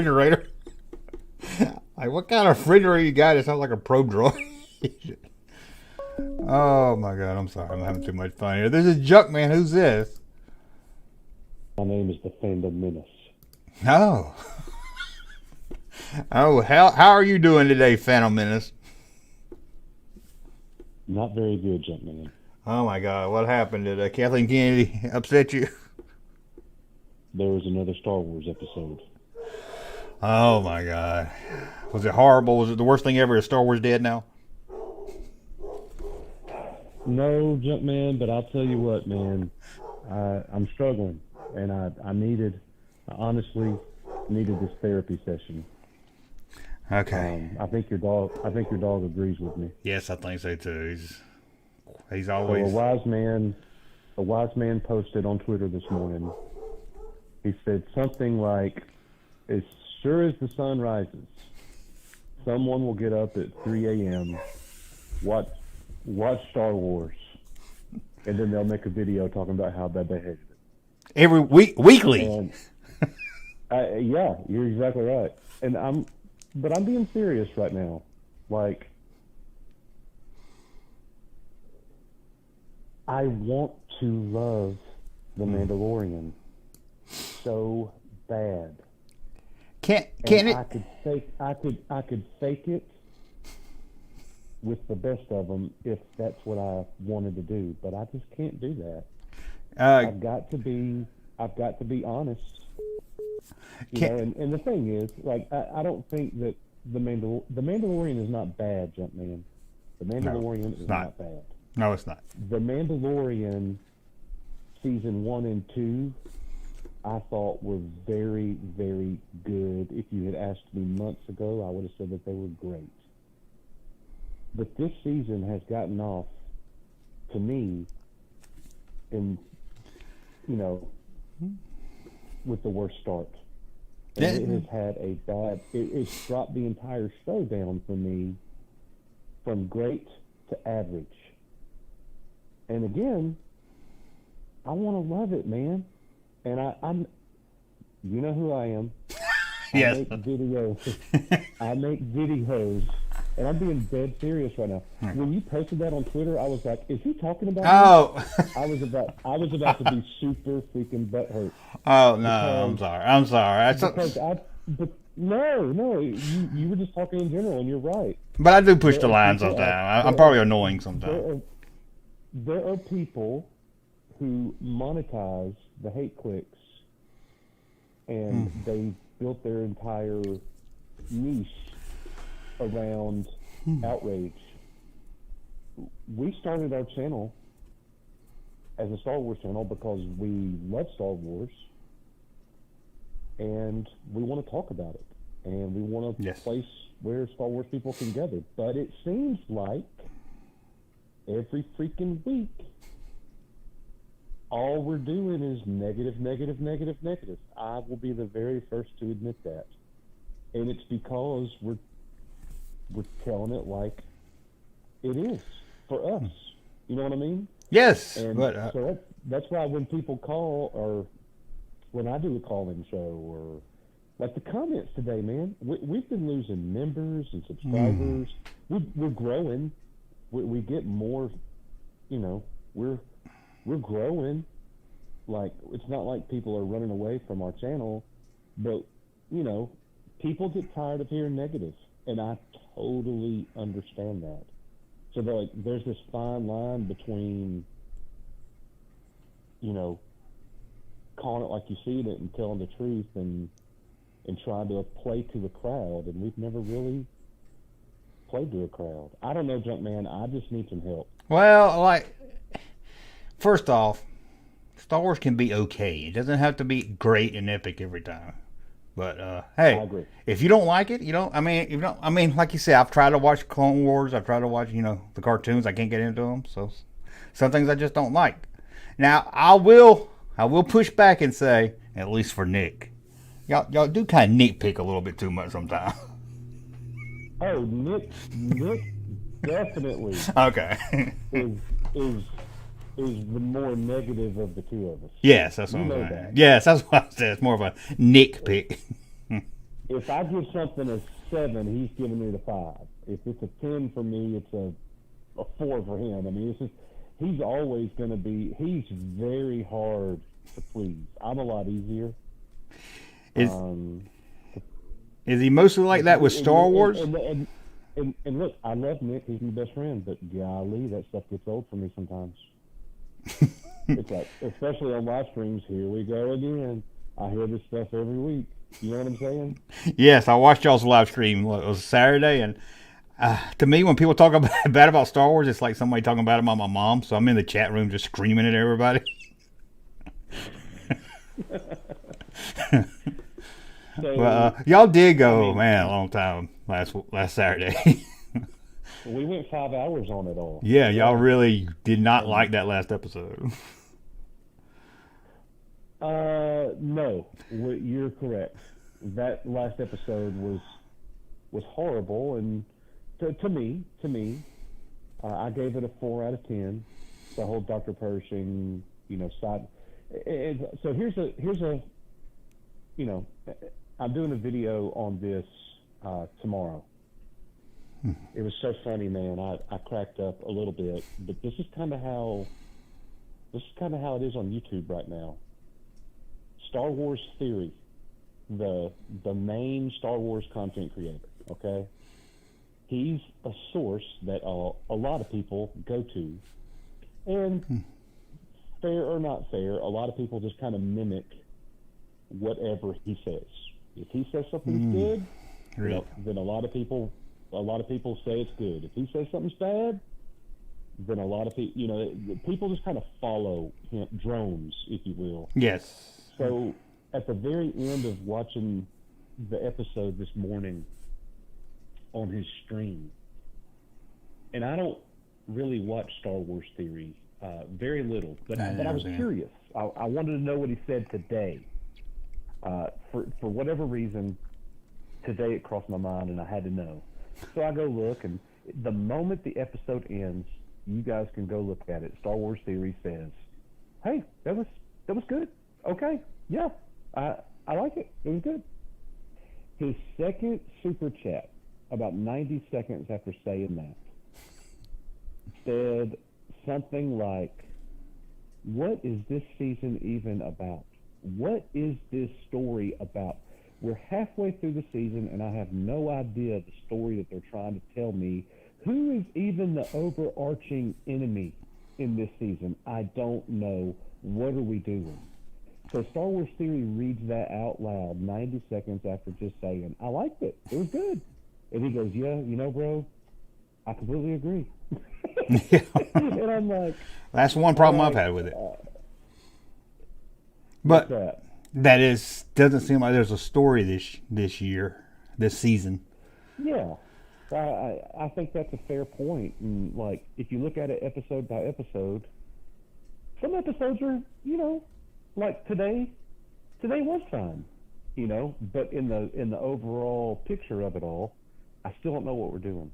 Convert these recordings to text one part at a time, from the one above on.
refrigerator. Like, what kind of refrigerator you got? It sounds like a probe droid. Oh my god, I'm sorry. I'm having too much fun here. This is Junkman. Who's this? My name is the Fandom Menace. Oh. Oh, how are you doing today, Phantom Menace? Not very good, Junkman. Oh my god, what happened? Did Kathleen Kennedy upset you? There was another Star Wars episode. Oh my god. Was it horrible? Was it the worst thing ever? Is Star Wars dead now? No, Junkman, but I'll tell you what, man. I'm struggling, and I honestly needed this therapy session. Okay. I think your dog agrees with me. Yes, I think so too. He's So always. a wise man posted on Twitter this morning. He said something like, "As sure as the sun rises, someone will get up at 3 a.m. watch Star Wars, and then they'll make a video talking about how bad they hated it." Every weekly. And yeah, you're exactly right. And I'm being serious right now. Like, I want to love The Mandalorian so bad. Can And it? I could fake it with the best of them if that's what I wanted to do, but I just can't do that. I've got to be honest. You know, and the thing is, like, I don't think that the Mandalorian is not bad, Junkman. The Mandalorian is not bad. No, it's not. The Mandalorian season 1 and 2, I thought were very, very good. If you had asked me months ago, I would have said that they were great. But this season has gotten off, to me, in, you know, with the worst start. And it has had a bad, it's dropped the entire show down for me from great to average. And again, I want to love it, man. And I'm, you know who I am. Yes. I make videos, and I'm being dead serious right now. When you posted that on Twitter, I was like, "Is he talking about me?" I was about to be super freaking butthurt. Oh no, I'm sorry. No, you were just talking in general, and you're right. But I do push the line sometimes. I'm probably annoying sometimes. There are people who monetize the hate clicks, and they built their entire niche around outrage. We started our channel as a Star Wars channel because we love Star Wars, and we want to talk about it, and we want a place where Star Wars people can gather. But it seems like every freaking week, all we're doing is negative, negative, negative, negative. I will be the very first to admit that. And it's because we're telling it like it is for us. You know what I mean? Yes. And so that's why when people call, or when I do a call-in show, or like the comments today, man, we've been losing members and subscribers. We're growing. We get more, you know, we're growing. Like, it's not like people are running away from our channel, but, you know, people get tired of hearing negative, and I totally understand that. So there's this fine line between, you know, calling it like you see it and telling the truth, and trying to play to a crowd, and we've never really played to a crowd. I don't know, Junkman. I just need some help. Well, like, first off, Star Wars can be okay. It doesn't have to be great and epic every time. But hey, I agree. If you don't like it, you don't. I mean, like you said, I've tried to watch Clone Wars. I've tried to watch, you know, the cartoons. I can't get into them. So some things I just don't like. Now I will push back and say, at least for Nick, y'all do kind of nitpick a little bit too much sometimes. Oh, Nick definitely. Okay. is the more negative of the two of us. Yes, that's what I'm saying. Yes, that's what I said. It's more of a nitpick. if I give something a 7, he's giving it a 5. If it's a 10 for me, it's a 4 for him. I mean, it's just, he's always going to be. He's very hard to please. I'm a lot easier. Is he mostly like that with Star Wars? And look, I love Nick. He's my best friend. But golly, that stuff gets old for me sometimes. It's like, especially on live streams, here we go again. I hear this stuff every week. You know what I'm saying? Yes, I watched y'all's live stream. It was Saturday, and to me, when people talk bad about Star Wars, it's like somebody talking bad about my mom. So I'm in the chat room just screaming at everybody. Well, y'all did go, man, a long time last Saturday. We went 5 hours on it all. Yeah, y'all really did not like that last episode. No, you're correct. That last episode was horrible, and to me, I gave it a 4 out of 10. The whole Dr. Pershing, side. So here's a, I'm doing a video on this tomorrow. It was so funny, man. I cracked up a little bit, but this is kind of how it is on YouTube right now. Star Wars Theory, the main Star Wars content creator, okay? He's a source that a lot of people go to, and fair or not fair, a lot of people just kind of mimic whatever he says. If he says something's good, Really? then a lot of people say it's good. If he says something's bad, then a lot of people, people just kind of follow him, drones, if you will. Yes. So at the very end of watching the episode this morning on his stream, and I don't really watch Star Wars Theory, very little, but I was curious. I wanted to know what he said today. For whatever reason, today it crossed my mind and I had to know. So I go look, and the moment the episode ends, you guys can go look at it. Star Wars Theory says, "Hey, that was good. Okay, yeah, I like it. It was good." His second super chat, about 90 seconds after saying that, said something like, "What is this season even about? What is this story about? We're halfway through the season, and I have no idea the story that they're trying to tell me. Who is even the overarching enemy in this season? I don't know. What are we doing?" So Star Wars Theory reads that out loud 90 seconds after just saying, "I liked it. It was good." And he goes, "Yeah, bro, I completely agree." And I'm like... That's one problem I've had with it. But doesn't seem like there's a story this season. Yeah, I think that's a fair point. And like, if you look at it episode by episode, some episodes are, like today was fine, but in the overall picture of it all, I still don't know what we're doing.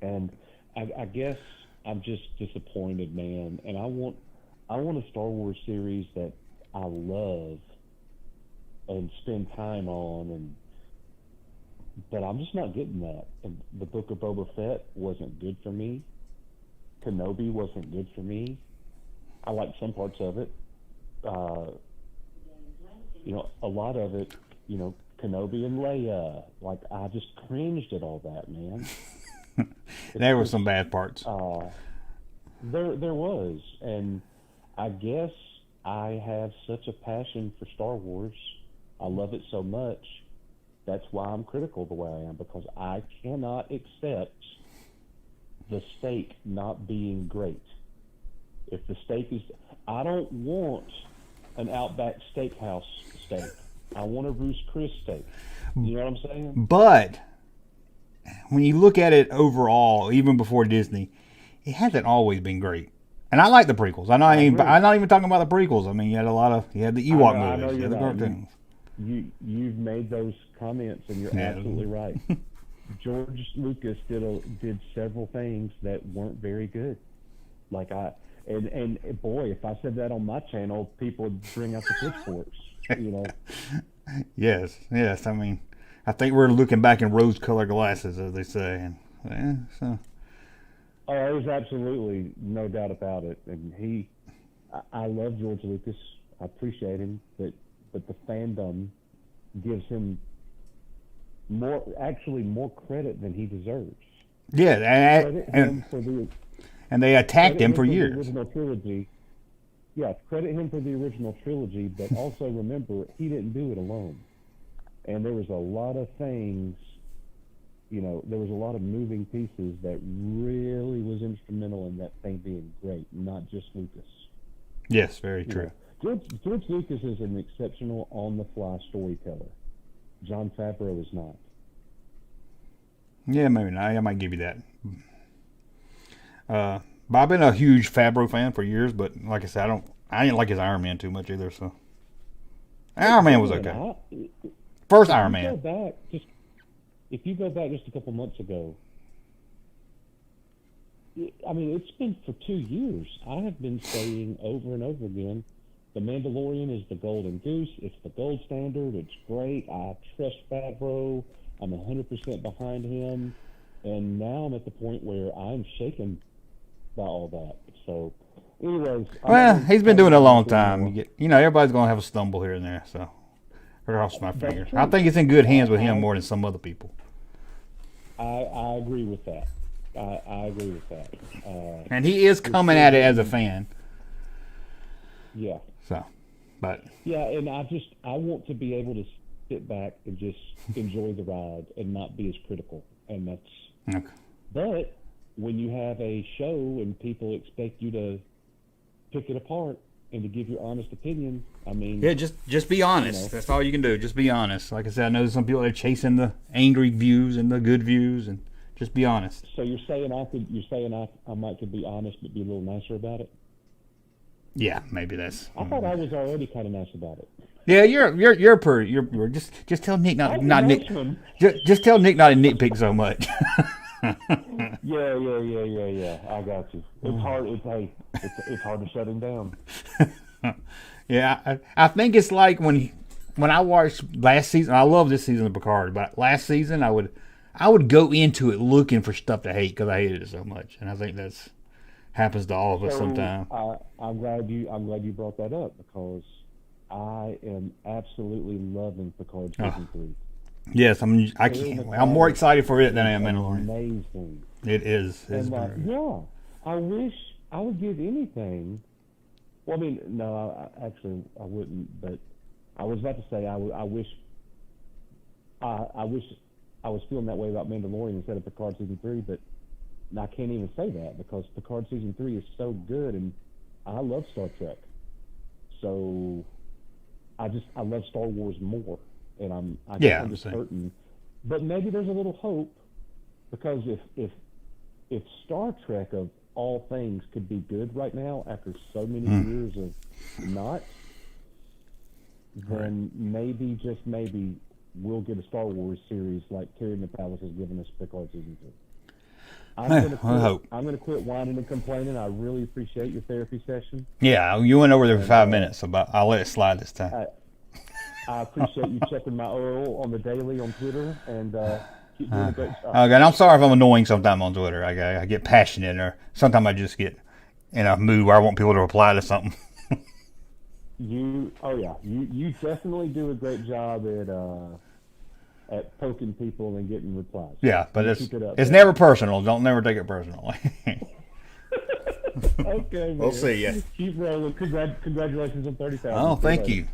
And I guess I'm just disappointed, man. And I want a Star Wars series that I love and spend time on, but I'm just not getting that. And the Book of Boba Fett wasn't good for me. Kenobi wasn't good for me. I liked some parts of it. A lot of it, Kenobi and Leia, like, I just cringed at all that, man. There were some bad parts. There was, and I guess I have such a passion for Star Wars. I love it so much. That's why I'm critical the way I am, because I cannot accept the steak not being great. If the steak is... I don't want an Outback Steakhouse steak. I want a Ruth's Chris steak. You know what I'm saying? But when you look at it overall, even before Disney, it hasn't always been great. And I like the prequels. I'm not even talking about the prequels. I mean, you had the Ewok movies, you had the cartoons. You've made those comments, and you're absolutely right. George Lucas did several things that weren't very good. Like and boy, if I said that on my channel, people would bring out the pitchforks. Yes, yes. I mean, I think we're looking back in rose-colored glasses, as they say. And, so Oh, there's absolutely no doubt about it. And I love George Lucas. I appreciate him, but the fandom gives him more credit than he deserves. yeah, Credit him for the and they attacked credit him him for for the years. original trilogy. Yeah, credit him for the original trilogy, but also remember he didn't do it alone. And there was a lot of things, there was a lot of moving pieces that really was instrumental in that thing being great, not just Lucas. Yes, very true. George Lucas is an exceptional on-the-fly storyteller. John Fabro is not. Yeah, maybe not. I might give you that. But I've been a huge Fabro fan for years, but like I said, I didn't like his Iron Man too much either. So Iron Man was okay. First Iron Man. If you go back just a couple months ago, I mean, it's been for 2 years. I have been saying over and over again, the Mandalorian is the golden goose. It's the gold standard. It's great. I trust Fabro. I'm 100% behind him. And now I'm at the point where I'm shaken by all that. So, anyways. Well, he's been doing it a long time. Everybody's going to have a stumble here and there. So, cross my fingers. I think it's in good hands with him more than some other people. I agree with that. I agree with that. And he is coming at it as a fan. Yeah. So, but. Yeah, and I want to be able to sit back and just enjoy the ride and not be as critical. And that's. Okay. But when you have a show and people expect you to pick it apart and to give your honest opinion, I mean. Yeah, just be honest. That's all you can do. Just be honest. Like I said, I know some people are chasing the angry views and the good views, and just be honest. So you're saying I might could be honest but be a little nicer about it? Yeah, maybe that's. I thought I was already kind of nice about it. Yeah, you're pretty. You're just tell Nick not Nick. Just tell Nick not to nitpick so much. Yeah. I got you. It's hard. It's hard to shut him down. Yeah, I think it's like when I watched last season. I love this season of Picard, but last season I would go into it looking for stuff to hate because I hated it so much, and I think that's happens to all of us sometimes. I'm glad you brought that up because I am absolutely loving Picard season 3. Yes, I'm more excited for it than I am Mandalorian. Amazing. It is. Yeah, I wish I would give anything. Well, I mean, no, actually, I wouldn't. But I was about to say I wish I was feeling that way about Mandalorian instead of Picard season 3, but I can't even say that because Picard season 3 is so good, and I love Star Trek. So I love Star Wars more, and I'm just certain. But maybe there's a little hope because if Star Trek of all things could be good right now after so many years of not, then maybe, just maybe, we'll get a Star Wars series like Tyrion the Palace has given us Picard season 2. I'm going to quit whining and complaining. I really appreciate your therapy session. Yeah, you went over there for 5 minutes, so I'll let it slide this time. I appreciate you checking my oil on the daily on Twitter, and keep doing a great job. Okay, and I'm sorry if I'm annoying sometime on Twitter. I get passionate, or sometimes I just get in a mood where I want people to reply to something. You definitely do a great job at poking people and getting replies. Yeah, but it's never personal. Don't never take it personal. Okay, man. We'll see ya. Keep rolling. Congratulations on 30,000. Oh, thank you.